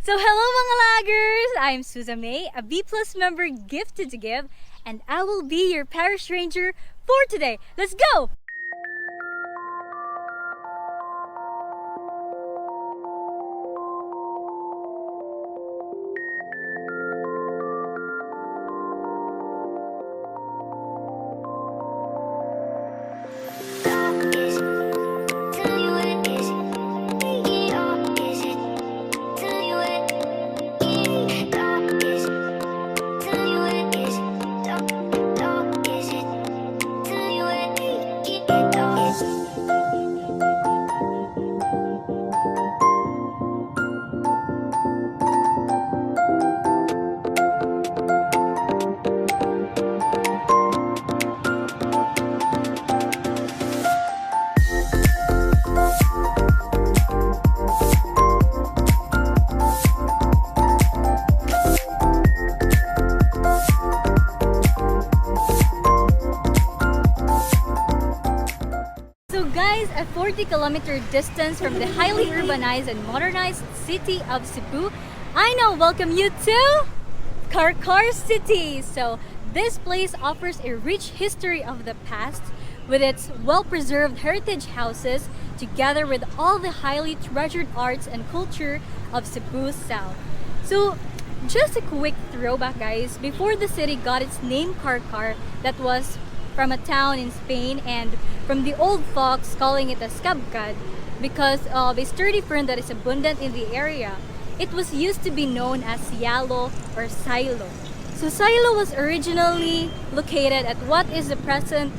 So hello mga laggers! I'm Susan May, a B+ member gifted to give, and I will be your Parish Ranger for today. Let's go! A 40-kilometer distance from the highly urbanized and modernized city of Cebu, I now welcome you to Carcar City. So this place offers a rich history of the past with its well-preserved heritage houses together with all the highly treasured arts and culture of Cebu South. So just a quick throwback, guys. Before the city got its name Carcar, that was from a town in Spain, and from the old folks calling it a scabcad because of a sturdy fern that is abundant in the area. It was used to be known as Yalo or Silo. So Silo was originally located at what is the present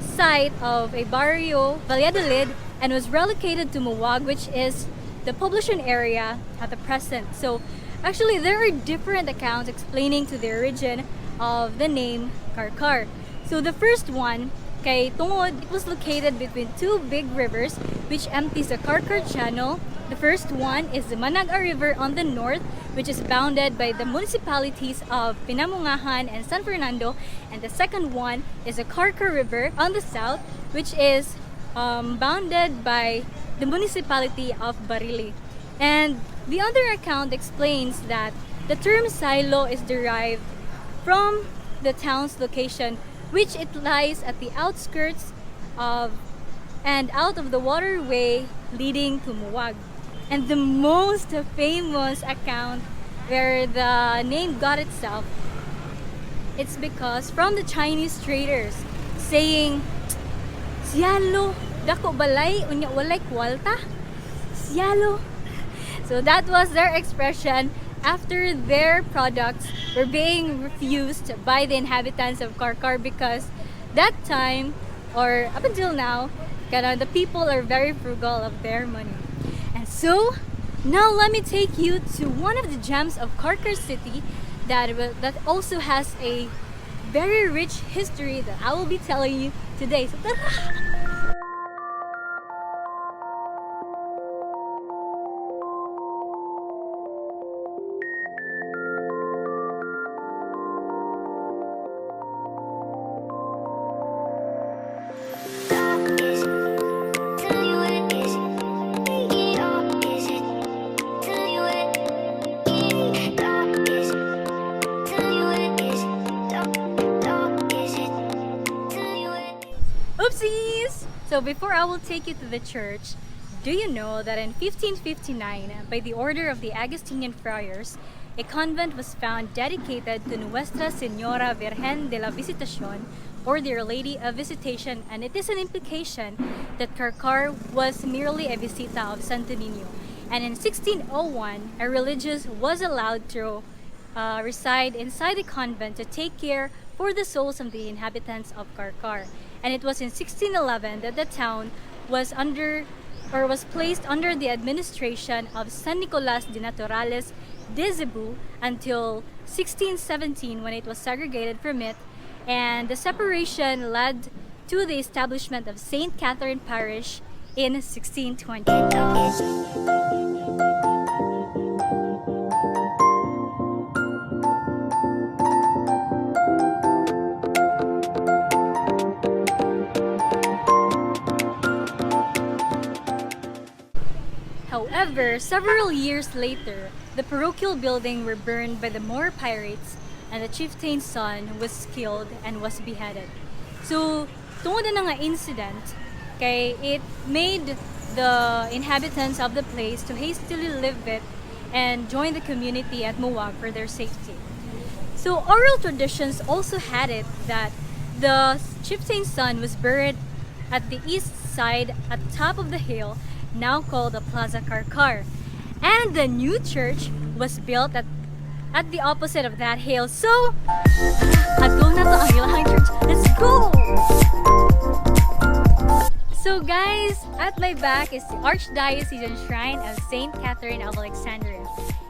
site of a barrio, Valladolid, and was relocated to Muwag, which is the population area at the present. So actually there are different accounts explaining to the origin of the name Carcar. So the first one, kay tungod, it was located between two big rivers which empties the Carcar Channel. The first one is the Managa River on the north, which is bounded by the municipalities of Pinamungahan and San Fernando, and the second one is the Carcar River on the south, which is bounded by the municipality of Barili. And the other account explains that the term silo is derived from the town's location, which it lies at the outskirts of and out of the waterway leading to Muwag. And the most famous account where the name got itself, it's because from the Chinese traders saying, "Siyalo, dako balay, unya walay kwalta, siyalo." So that was their expression after their products were being refused by the inhabitants of Carcar, because that time, or up until now, the people are very frugal of their money. And so now let me take you to one of the gems of Carcar City that also has a very rich history that I will be telling you today. So tara! Oopsies! So before I will take you to the church, do you know that in 1559, by the order of the Augustinian friars, a convent was found dedicated to Nuestra Señora Virgen de la Visitación, or the Our Lady of Visitation, and it is an implication that Carcar was merely a visita of Santo Niño. And in 1601, a religious was allowed to reside inside the convent to take care for the souls of the inhabitants of Carcar. And it was in 1611 that the town was placed under the administration of San Nicolas de Naturales de Cebu until 1617, when it was segregated from it, and the separation led to the establishment of St. Catherine Parish in 1620. However, several years later, the parochial building were burned by the Moor pirates and the chieftain's son was killed and was beheaded. So, tungod na nga incident, kay it made the inhabitants of the place to hastily leave it and join the community at Muwag for their safety. So oral traditions also had it that the chieftain's son was buried at the east side at the top of the hill, now called the Plaza Carcar. And the new church was built at the opposite of that hill. So, adto na to ang ilahang church. Let's go! So guys, at my back is the Archdiocesan Shrine of St. Catherine of Alexandria.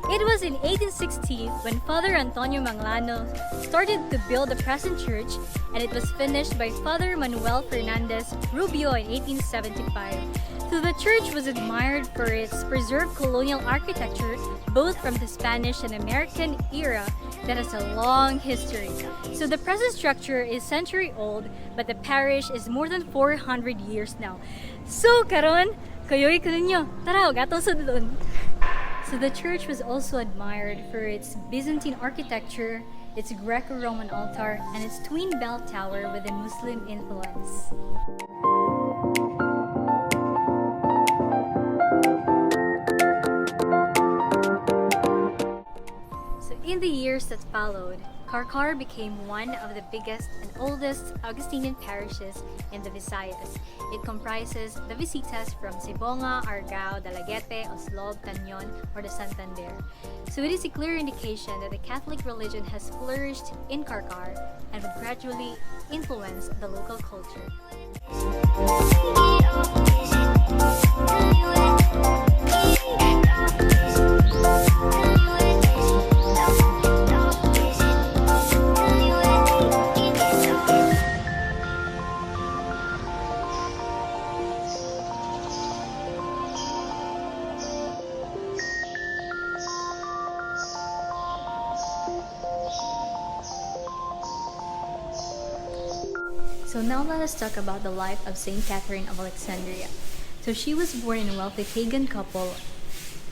It was in 1860 when Father Antonio Manglano started to build the present church, and it was finished by Father Manuel Fernandez Rubio in 1875. So the church was admired for its preserved colonial architecture, both from the Spanish and American era that has a long history. So the present structure is century old, but the parish is more than 400 years now. So karon, 𝐂𝐴𝐚𝐿 tara, gatong sudlon. So the church was also admired for its Byzantine architecture, its Greco-Roman altar, and its twin bell tower with a Muslim influence. So in the years that followed, Carcar became one of the biggest and oldest Augustinian parishes in the Visayas. It comprises the Visitas from Sibonga, Argao, Dalaguete, Oslob, Tañon, or the Santander. So it is a clear indication that the Catholic religion has flourished in Carcar and would gradually influence the local culture. So now let us talk about the life of St. Catherine of Alexandria. So she was born in a wealthy pagan couple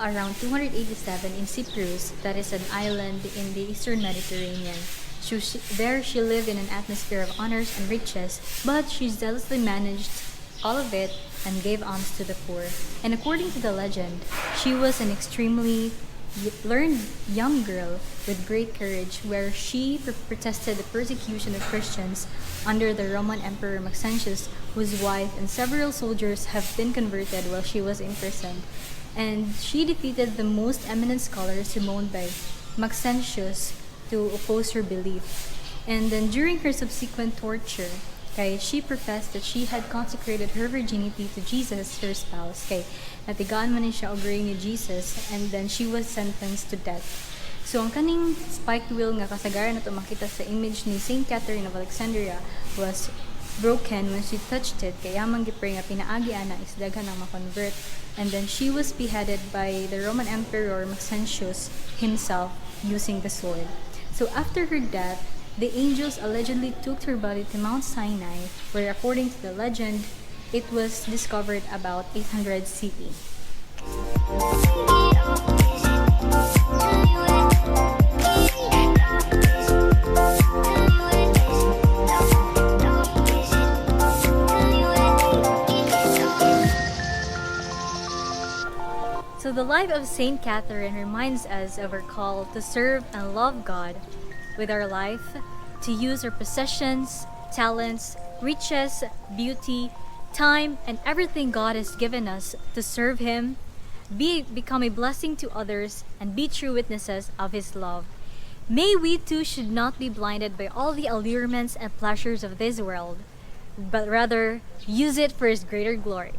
around 287 in Cyprus, that is an island in the eastern Mediterranean. There she lived in an atmosphere of honors and riches, but she zealously managed all of it and gave alms to the poor. And according to the legend, she was an extremely learned young girl with great courage, where she protested the persecution of Christians under the Roman Emperor Maxentius, whose wife and several soldiers have been converted while she was imprisoned. And she defeated the most eminent scholars summoned by Maxentius to oppose her belief. And then during her subsequent torture, she professed that she had consecrated her virginity to Jesus, her spouse. Natigaan man siya og ni Jesus, and then she was sentenced to death. So ang kaning spiked wheel nga kasagaran na to makita sa image ni St. Catherine of Alexandria was broken when she touched it, kaya man gipray nga pinaagi ana is daghan ang ma-convert. And then she was beheaded by the Roman Emperor Maxentius himself using the sword. So after her death, the angels allegedly took her body to Mount Sinai, where according to the legend, it was discovered about 800 CE. So the life of St. Catherine reminds us of our call to serve and love God with our life, to use our possessions, talents, riches, beauty, time, and everything God has given us to serve Him, become a blessing to others, and be true witnesses of His love. May we too should not be blinded by all the allurements and pleasures of this world, but rather use it for His greater glory.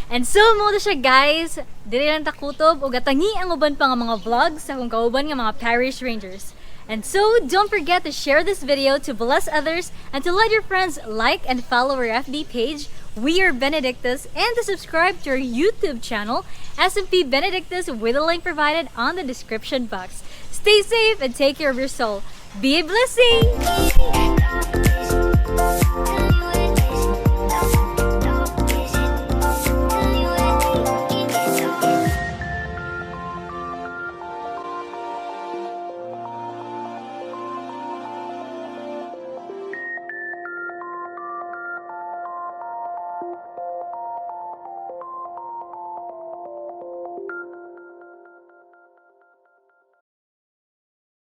And so mo siya guys, dili lang takutob o gatangi ang uban pa nga mga vlogs sa kung kauban nga mga Parish Rangers. And so, don't forget to share this video to bless others and to let your friends like and follow our FB page, We Are Benedictus, and to subscribe to our YouTube channel, SMP Benedictus, with a link provided on the description box. Stay safe and take care of your soul. Be a blessing!